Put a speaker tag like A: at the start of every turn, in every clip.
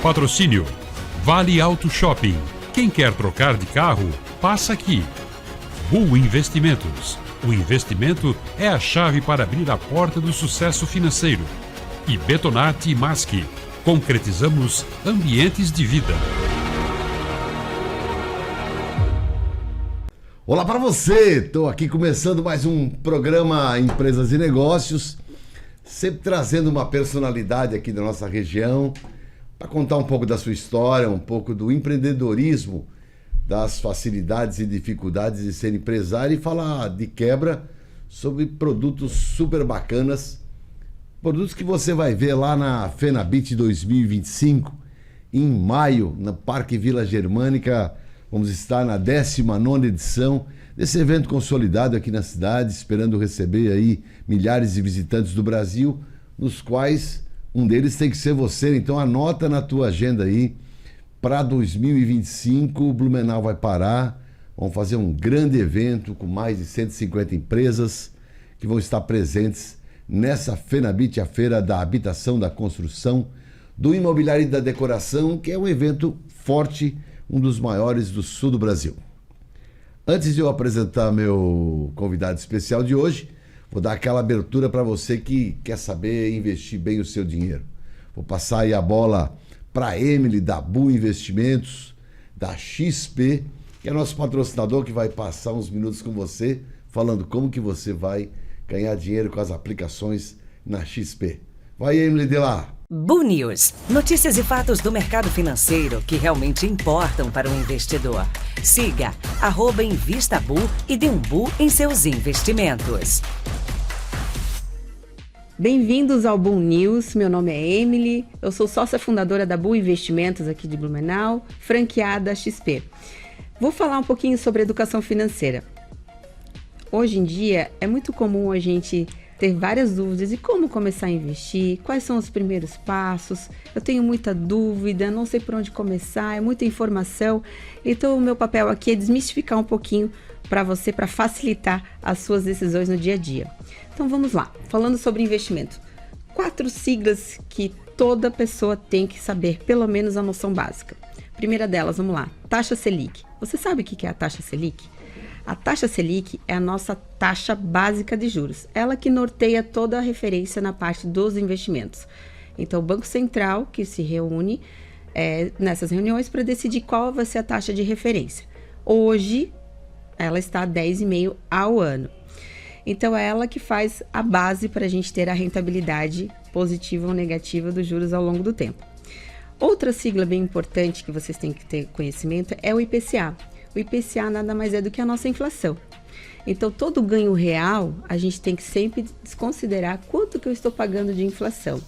A: Patrocínio Vale Auto Shopping. Quem quer trocar de carro, passa aqui. Bu Investimentos. O investimento é a chave para abrir a porta do sucesso financeiro. E Betonarte e Masque. Concretizamos ambientes de vida.
B: Olá para você, estou aqui começando mais um programa Empresas e Negócios, sempre trazendo uma personalidade aqui da nossa região para contar um pouco da sua história, um pouco do empreendedorismo, das facilidades e dificuldades de ser empresário e falar de quebra sobre produtos super bacanas, produtos que você vai ver lá na FenaBit 2025, em maio, no Parque Vila Germânica. Vamos estar na 19ª edição desse evento consolidado aqui na cidade, esperando receber aí milhares de visitantes do Brasil, nos quais um deles tem que ser você. Então anota na tua agenda aí, para 2025 o Blumenau vai parar, vamos fazer um grande evento com mais de 150 empresas que vão estar presentes nessa FenaBit, a Feira da Habitação, da Construção, do Imobiliário e da Decoração, que é um evento forte, um dos maiores do sul do Brasil. Antes de eu apresentar meu convidado especial de hoje, vou dar aquela abertura para você que quer saber investir bem o seu dinheiro. Vou passar aí a bola para a Emily, da Bu Investimentos, da XP, que é nosso patrocinador, que vai passar uns minutos com você, falando como que você vai ganhar dinheiro com as aplicações na XP. Vai, Emily, de lá!
C: Bu News. Notícias e fatos do mercado financeiro que realmente importam para o investidor. Siga @InvistaBu e dê um Bu em seus investimentos.
D: Bem-vindos ao Bu News. Meu nome é Emily, eu sou sócia fundadora da Bu Investimentos aqui de Blumenau, franqueada XP. Vou falar um pouquinho sobre educação financeira. Hoje em dia é muito comum a gente ter várias dúvidas de como começar a investir, quais são os primeiros passos. Eu tenho muita dúvida, não sei por onde começar, é muita informação. Então o meu papel aqui é desmistificar um pouquinho para você, para facilitar as suas decisões no dia a dia. Então vamos lá, falando sobre investimento. 4 siglas que toda pessoa tem que saber, pelo menos a noção básica. Primeira delas, vamos lá, taxa Selic. Você sabe o que é a taxa Selic? A taxa Selic é a nossa taxa básica de juros, ela que norteia toda a referência na parte dos investimentos. Então, o Banco Central que se reúne nessas reuniões para decidir qual vai ser a taxa de referência. Hoje, ela está a 10,5% ao ano. Então, é ela que faz a base para a gente ter a rentabilidade positiva ou negativa dos juros ao longo do tempo. Outra sigla bem importante que vocês têm que ter conhecimento é o IPCA. O IPCA nada mais é do que a nossa inflação. Então, todo ganho real, a gente tem que sempre desconsiderar quanto que eu estou pagando de inflação.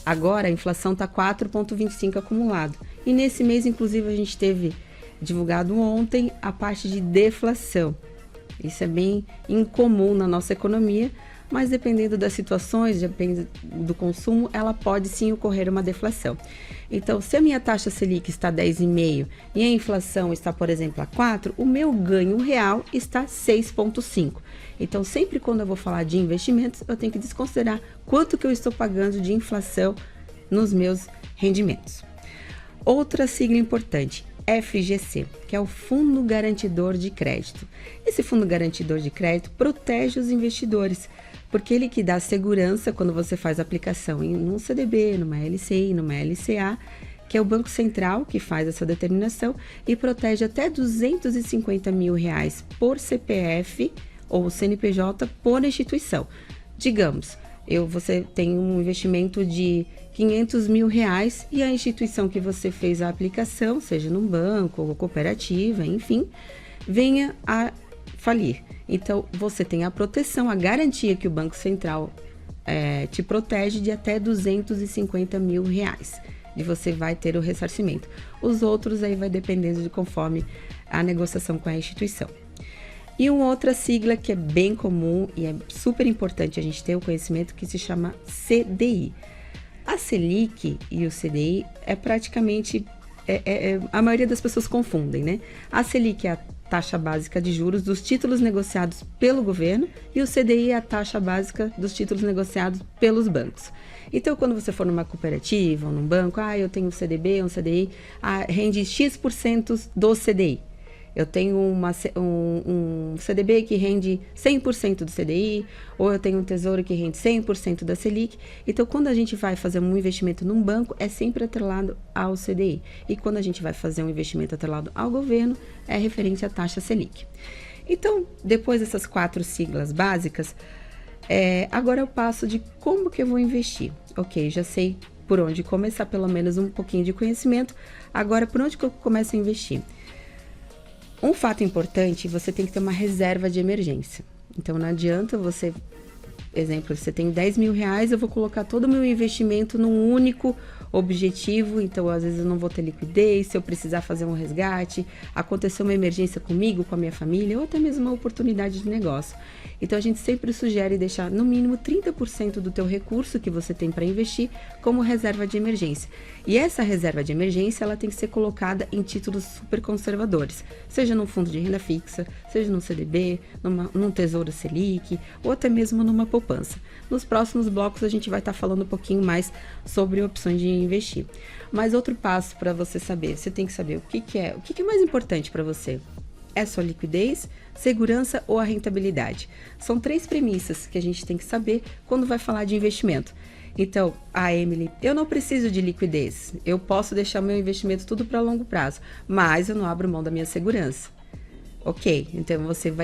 D: Agora, a inflação está 4,25% acumulado. E nesse mês, inclusive, a gente teve divulgado ontem a parte de deflação. Isso é bem incomum na nossa economia, mas dependendo das situações, dependendo do consumo, ela pode sim ocorrer uma deflação. Então, se a minha taxa Selic está 10,5% e a inflação está, por exemplo, a 4%, o meu ganho real está 6,5%. Então, sempre quando eu vou falar de investimentos, eu tenho que desconsiderar quanto que eu estou pagando de inflação nos meus rendimentos. Outra sigla importante, FGC, que é o Fundo Garantidor de Crédito. Esse Fundo Garantidor de Crédito protege os investidores, porque ele que dá segurança quando você faz aplicação em um CDB, numa LCI, numa LCA, que é o Banco Central que faz essa determinação e protege até R$250 mil por CPF ou CNPJ por instituição. Digamos, você tem um investimento de R$500 mil e a instituição que você fez a aplicação, seja num banco ou cooperativa, enfim, venha a falir. Então, você tem a proteção, a garantia que o Banco Central te protege de até R$250 mil. E você vai ter o ressarcimento. Os outros aí vai dependendo de conforme a negociação com a instituição. E uma outra sigla que é bem comum e é super importante a gente ter o conhecimento, que se chama CDI. A Selic e o CDI é praticamente... a maioria das pessoas confundem, né? A Selic é a taxa básica de juros dos títulos negociados pelo governo e o CDI é a taxa básica dos títulos negociados pelos bancos. Então, quando você for numa cooperativa ou num banco, eu tenho um CDB, um CDI, rende X% do CDI. Eu tenho um CDB que rende 100% do CDI, ou eu tenho um tesouro que rende 100% da Selic. Então, quando a gente vai fazer um investimento num banco, é sempre atrelado ao CDI. E quando a gente vai fazer um investimento atrelado ao governo, é referente à taxa Selic. Então, depois dessas 4 siglas básicas, agora eu passo de como que eu vou investir. Ok, já sei por onde começar, pelo menos um pouquinho de conhecimento. Agora, por onde que eu começo a investir? Um fato importante, você tem que ter uma reserva de emergência. Então, não adianta você, exemplo, você tem 10 mil reais, eu vou colocar todo o meu investimento num único objetivo, então às vezes eu não vou ter liquidez, se eu precisar fazer um resgate, aconteceu uma emergência comigo, com a minha família, ou até mesmo uma oportunidade de negócio. Então a gente sempre sugere deixar no mínimo 30% do teu recurso que você tem para investir como reserva de emergência. E essa reserva de emergência, ela tem que ser colocada em títulos super conservadores, seja num fundo de renda fixa, seja num CDB, num tesouro Selic, ou até mesmo numa poupança. Nos próximos blocos a gente vai estar falando um pouquinho mais sobre opções de investir. Mas outro passo para você saber, você tem que saber o que é mais importante para você. É só liquidez, segurança ou a rentabilidade? São 3 premissas que a gente tem que saber quando vai falar de investimento. Então, Emily, eu não preciso de liquidez, eu posso deixar meu investimento tudo para longo prazo, mas eu não abro mão da minha segurança. Ok, então você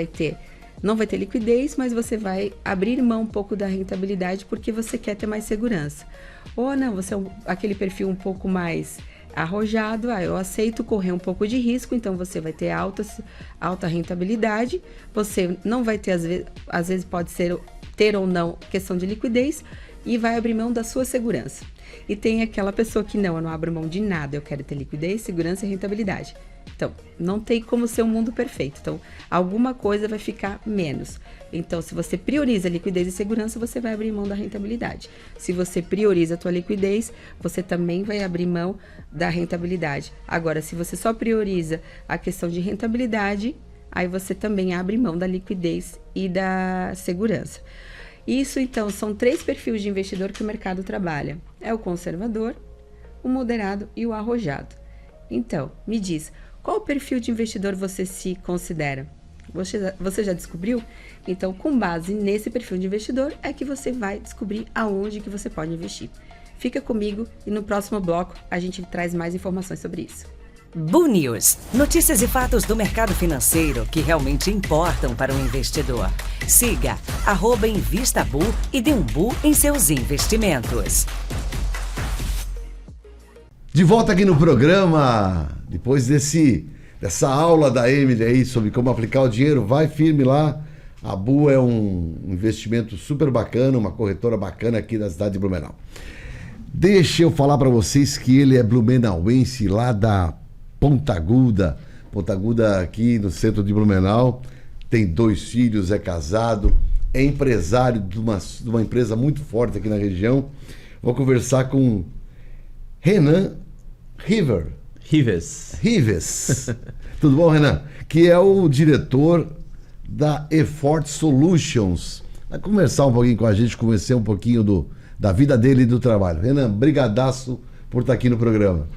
D: não vai ter liquidez, mas você vai abrir mão um pouco da rentabilidade porque você quer ter mais segurança. Ou não, você é aquele perfil um pouco mais arrojado, eu aceito correr um pouco de risco, então você vai ter alta rentabilidade, você não vai ter, às vezes pode ser ter ou não questão de liquidez, e vai abrir mão da sua segurança. E tem aquela pessoa que eu não abro mão de nada, eu quero ter liquidez, segurança e rentabilidade. Então, não tem como ser um mundo perfeito. Então, alguma coisa vai ficar menos. Então, se você prioriza liquidez e segurança, você vai abrir mão da rentabilidade. Se você prioriza a tua liquidez, você também vai abrir mão da rentabilidade. Agora, se você só prioriza a questão de rentabilidade, aí você também abre mão da liquidez e da segurança. Isso, então, são 3 perfis de investidor que o mercado trabalha. É o conservador, o moderado e o arrojado. Então, me diz, qual perfil de investidor você se considera? Você já descobriu? Então, com base nesse perfil de investidor, é que você vai descobrir aonde que você pode investir. Fica comigo e no próximo bloco a gente traz mais informações sobre isso.
C: Bu News. Notícias e fatos do mercado financeiro que realmente importam para o investidor. Siga @InvistaBu e dê um Bu em seus investimentos.
B: De volta aqui no programa, depois dessa aula da Emily aí sobre como aplicar o dinheiro, vai firme lá. A Bu é um investimento super bacana, uma corretora bacana aqui da cidade de Blumenau. Deixa eu falar para vocês que ele é blumenauense lá da Ponta Aguda aqui no centro de Blumenau, tem 2 filhos, é casado, é empresário de uma empresa muito forte aqui na região. Vou conversar com Renan Rives. Tudo bom, Renan? Que é o diretor da Effort Solutions. Vai conversar um pouquinho com a gente, conhecer um pouquinho da vida dele e do trabalho. Renan, brigadaço por estar aqui no programa.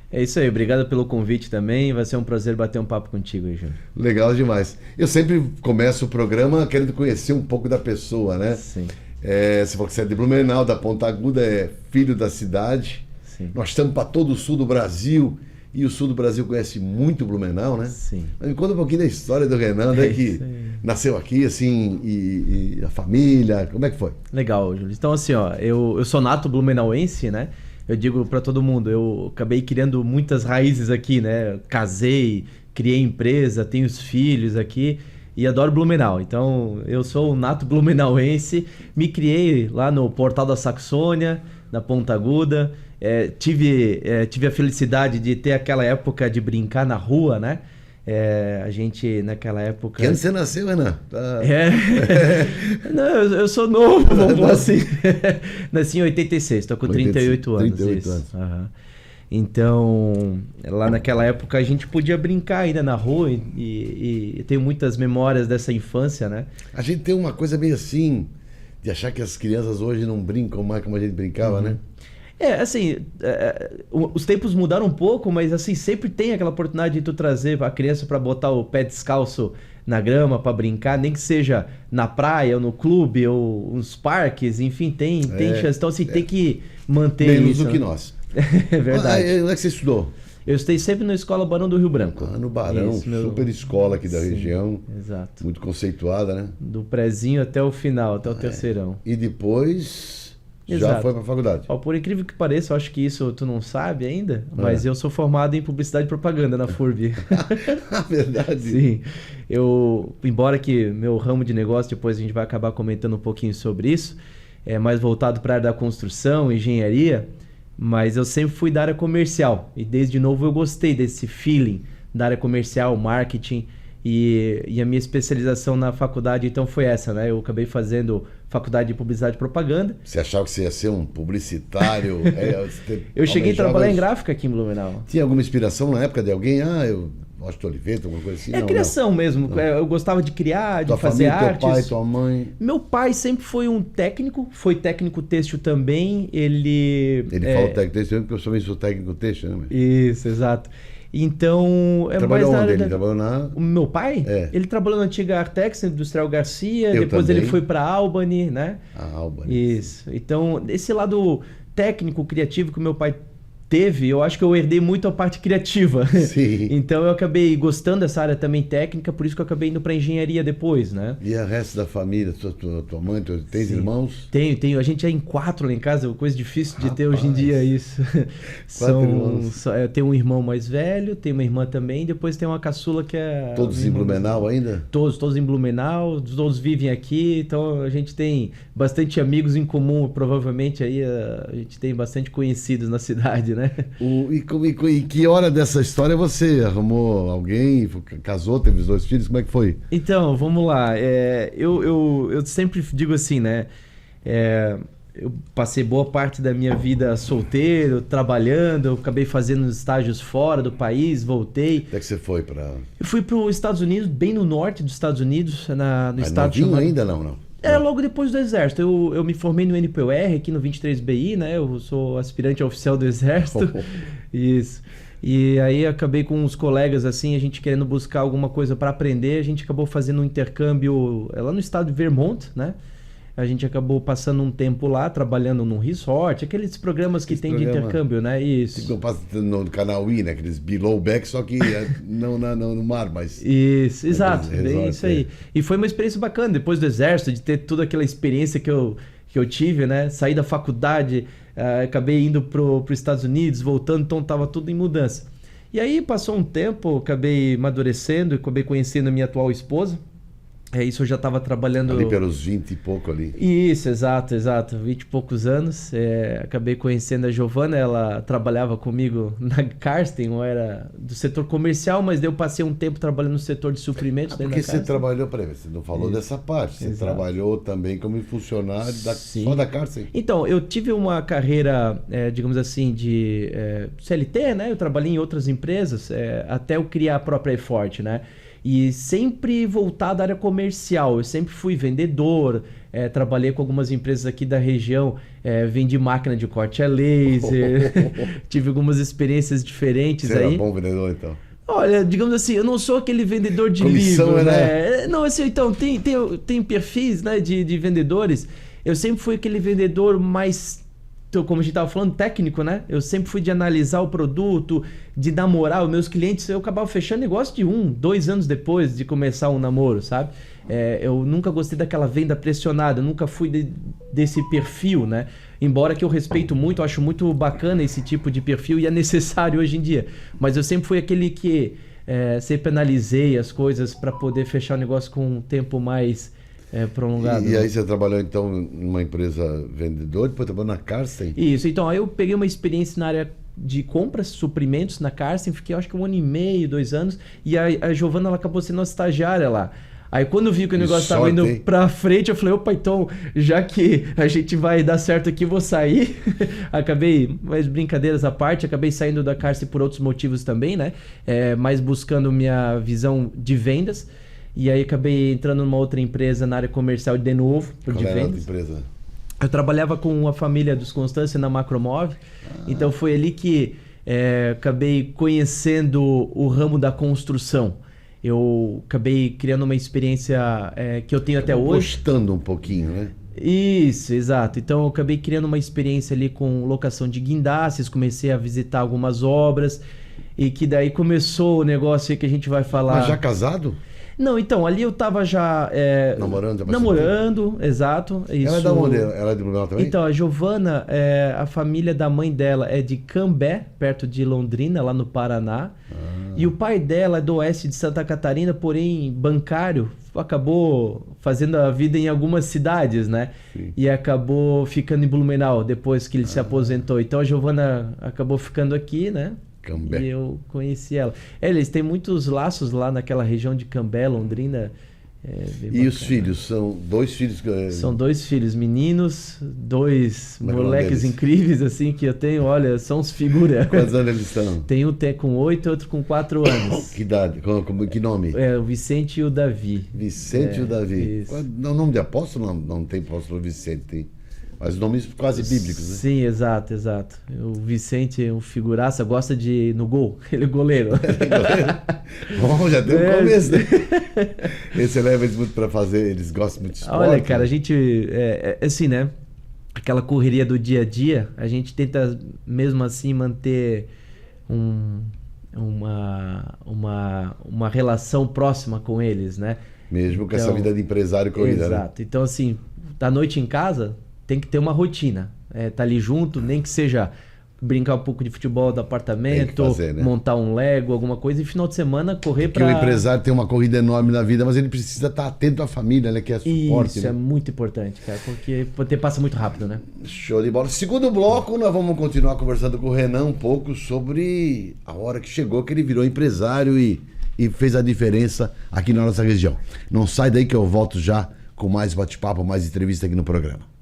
E: É isso aí, obrigado pelo convite também, vai ser um prazer bater um papo contigo aí, Júnior.
B: Legal demais. Eu sempre começo o programa querendo conhecer um pouco da pessoa, né?
E: Sim.
B: Você falou que você é de Blumenau, da Ponta Aguda, é filho da cidade.
E: Sim.
B: Nós estamos para todo o sul do Brasil, e o sul do Brasil conhece muito Blumenau, né?
E: Sim.
B: Mas me conta um pouquinho da história do Renan, né? Que nasceu aqui, assim, e a família, como é que foi?
E: Legal, Júlio. Então, assim, eu sou nato blumenauense, né? Eu digo para todo mundo, eu acabei criando muitas raízes aqui, né? Casei, criei empresa, tenho os filhos aqui e adoro Blumenau. Então, eu sou um nato blumenauense, me criei lá no Portal da Saxônia, na Ponta Aguda. Tive a felicidade de ter aquela época de brincar na rua, né? A gente, naquela época...
B: Que ano você nasceu, Renan?
E: Não, eu sou novo, vamos falar assim. Nasci em 86, tô com 38 anos.
B: 38 anos.
E: Uhum. Então, lá naquela época a gente podia brincar ainda na rua e tenho muitas memórias dessa infância, né?
B: A gente tem uma coisa meio assim, de achar que as crianças hoje não brincam mais como a gente brincava, né?
E: Assim, os tempos mudaram um pouco, mas assim, sempre tem aquela oportunidade de tu trazer a criança para botar o pé descalço na grama para brincar, nem que seja na praia ou no clube ou nos parques, enfim, tem chance. Então, assim, tem que manter
B: menos
E: isso.
B: do que
E: né?
B: nós.
E: É verdade.
B: Onde é que você estudou?
E: Eu estudei sempre na Escola Barão do Rio Branco.
B: No Barão,
E: Isso,
B: super escola aqui da região.
E: Exato.
B: Muito conceituada, né?
E: Do prezinho até o final, até o terceirão.
B: E depois já
E: Exato.
B: foi para a faculdade.
E: Ó, por incrível que pareça, eu acho que isso tu não sabe ainda, mas eu sou formado em Publicidade e Propaganda na FURB.
B: Verdade.
E: Sim. Embora que meu ramo de negócio, depois a gente vai acabar comentando um pouquinho sobre isso, é mais voltado para a área da construção, engenharia, mas eu sempre fui da área comercial. E desde novo eu gostei desse feeling da área comercial, marketing. E a minha especialização na faculdade, então, foi essa, né? Eu acabei fazendo faculdade de Publicidade e Propaganda.
B: Você achava que você ia ser um publicitário?
E: Eu cheguei a trabalhar em gráfica aqui em Blumenau.
B: Tinha alguma inspiração na época de alguém? Eu gosto de Oliveto, alguma coisa assim?
E: Criação mesmo.
B: Não.
E: Eu gostava de criar, de
B: tua
E: fazer
B: família,
E: artes.
B: Teu pai, tua mãe?
E: Meu pai sempre foi um técnico, foi técnico têxtil também. Ele
B: fala técnico têxtil porque eu também sou técnico têxtil, né?
E: Isso, exato. Então,
B: trabalhou onde? Ele trabalhou na...
E: O meu pai? Ele trabalhou na antiga Artex, Industrial Garcia, depois
B: também.
E: ele foi para Albany, né?
B: Albany.
E: Isso. Então, esse lado técnico, criativo que o meu pai teve, eu acho que eu herdei muito a parte criativa.
B: Sim.
E: Então eu acabei gostando dessa área também técnica, por isso que eu acabei indo para engenharia depois, né?
B: E o resto da família, tua mãe, tens irmãos?
E: Tenho. A gente é em 4 lá em casa, coisa difícil de ter hoje em dia isso.
B: 4 irmãos.
E: Eu tenho um irmão mais velho, tenho uma irmã também, depois tem uma caçula que é...
B: Todos em Blumenau ainda?
E: Todos em Blumenau, todos vivem aqui, então a gente tem bastante amigos em comum, provavelmente aí a gente tem bastante conhecidos na cidade, né?
B: E que hora dessa história você arrumou alguém, casou, teve os 2 filhos, como é que foi?
E: Então, vamos lá. Eu sempre digo assim, né? Eu passei boa parte da minha vida solteiro, trabalhando, eu acabei fazendo estágios fora do país, voltei.
B: Onde é que você foi para?
E: Eu fui para os Estados Unidos, bem no norte dos Estados Unidos, no estado
B: chamado... ainda não?
E: Logo depois do Exército. Eu me formei no NPOR, aqui no 23BI, né? Eu sou aspirante a oficial do Exército. Isso. E aí acabei com uns colegas, assim, a gente querendo buscar alguma coisa para aprender. A gente acabou fazendo um intercâmbio lá no estado de Vermont, né? A gente acabou passando um tempo lá, trabalhando num resort, aqueles programas que tem de intercâmbio, né? Isso.
B: Tipo, eu passo no canal I, né? Aqueles below back, só que não no mar, mas...
E: Isso, exato,
B: resort,
E: bem isso aí. E foi uma experiência bacana, depois do Exército, de ter toda aquela experiência que eu tive, né? Saí da faculdade, acabei indo pro Estados Unidos, voltando, então tava tudo em mudança. E aí passou um tempo, acabei amadurecendo, acabei conhecendo a minha atual esposa. Isso eu já estava trabalhando...
B: Ali pelos 20 e pouco ali.
E: Isso, exato. 20 e poucos anos. Acabei conhecendo a Giovana, ela trabalhava comigo na Karsten, eu era do setor comercial, mas daí eu passei um tempo trabalhando no setor de suprimentos.
B: Porque você trabalhou, peraí, você não falou dessa parte, você trabalhou também como funcionário só da Karsten? Então,
E: eu tive uma carreira, digamos assim, de CLT, né? Eu trabalhei em outras empresas, até eu criar a própria Efort, né? E sempre voltado à área comercial. Eu sempre fui vendedor, trabalhei com algumas empresas aqui da região, vendi máquina de corte a laser, tive algumas experiências diferentes. Você
B: era bom vendedor, então?
E: Olha, digamos assim, eu não sou aquele vendedor de livro, né? Não, assim, então, tem perfis, né, de vendedores. Eu sempre fui aquele vendedor mais... como a gente estava falando, técnico, né? Eu sempre fui de analisar o produto, de namorar os meus clientes. Eu acabava fechando negócio de 2 anos depois de começar um namoro, sabe? Eu nunca gostei daquela venda pressionada, eu nunca fui desse perfil, né? Embora que eu respeito muito, eu acho muito bacana esse tipo de perfil e é necessário hoje em dia. Mas eu sempre fui aquele que sempre analisei as coisas para poder fechar o negócio com um tempo mais... prolongado.
B: E aí você trabalhou então numa empresa vendedora, depois trabalhou na Karsten?
E: Isso, então aí eu peguei uma experiência na área de compras, suprimentos na Karsten, fiquei acho que 1 ano e meio, 2 anos, e a Giovana ela acabou sendo uma estagiária lá. Aí quando eu vi que o negócio estava
B: sorte,
E: indo
B: hein?
E: pra frente, eu falei, opa, então, já que a gente vai dar certo aqui, vou sair. Acabei, mas brincadeiras à parte, acabei saindo da Carse por outros motivos também, né? Mas buscando minha visão de vendas. E aí acabei entrando numa outra empresa na área comercial de novo,
B: Qual
E: de
B: era a
E: vendas.
B: empresa?
E: Eu trabalhava com a família dos Constância na Macromove, então foi ali que acabei conhecendo o ramo da construção. Eu acabei criando uma experiência que eu tenho até hoje.
B: Gostando um pouquinho, né?
E: Isso, exato. Então eu acabei criando uma experiência ali com locação de guindastes, comecei a visitar algumas obras e que daí começou o negócio aí que a gente vai falar.
B: Mas já casado?
E: Não, então, ali eu tava já...
B: Namorando?
E: Namorando, exato. Isso.
B: Ela é da onde? Ela é de Blumenau também?
E: Então, a Giovana, a família da mãe dela é de Cambé, perto de Londrina, lá no Paraná. E o pai dela é do oeste de Santa Catarina, porém bancário, acabou fazendo a vida em algumas cidades, né?
B: Sim.
E: E acabou ficando em Blumenau depois que ele se aposentou. Então a Giovana acabou ficando aqui, né?
B: Cambé.
E: E eu conheci ela. Eles têm muitos laços lá naquela região de Cambé, Londrina.
B: E os filhos? São 2 filhos?
E: São 2 filhos, meninos, 2
B: Como é que é o nome
E: moleques
B: deles?
E: incríveis assim que eu tenho, olha, são uns figuras.
B: Quantos anos eles estão?
E: Tem um com 8 e outro com 4 anos.
B: Que idade? Que nome?
E: O Vicente e o Davi.
B: Vicente e o Davi.
E: isso.
B: O nome de apóstolo? Não tem apóstolo Vicente, tem. Mas nomes quase bíblicos, né?
E: Sim, exato, exato. O Vicente é um figuraça, gosta de ir no gol, ele é goleiro.
B: Bom, já tem um começo, né? Você leva eles muito pra fazer, eles gostam muito de esporte.
E: Olha, cara,
B: né?
E: a gente, assim, né? Aquela correria do dia a dia, a gente tenta mesmo assim manter uma relação próxima com eles, né?
B: Mesmo com essa
E: Então,
B: vida de empresário corrida, né?
E: exato. Então, assim, da noite em casa, tem que ter uma rotina. Tá ali junto, nem que seja brincar um pouco de futebol do apartamento,
B: Tem que fazer, né?
E: montar um Lego, alguma coisa, e final de semana correr
B: Porque
E: pra...
B: o empresário tem uma corrida enorme na vida, mas ele precisa estar atento à família, né? Que é suporte.
E: Isso,
B: né?
E: é muito importante, cara, porque o tempo passa muito rápido, né?
B: Show de bola. Segundo bloco, nós vamos continuar conversando com o Renan um pouco sobre a hora que chegou, que ele virou empresário e fez a diferença aqui na nossa região. Não sai daí que eu volto já com mais bate-papo, mais entrevista aqui no programa.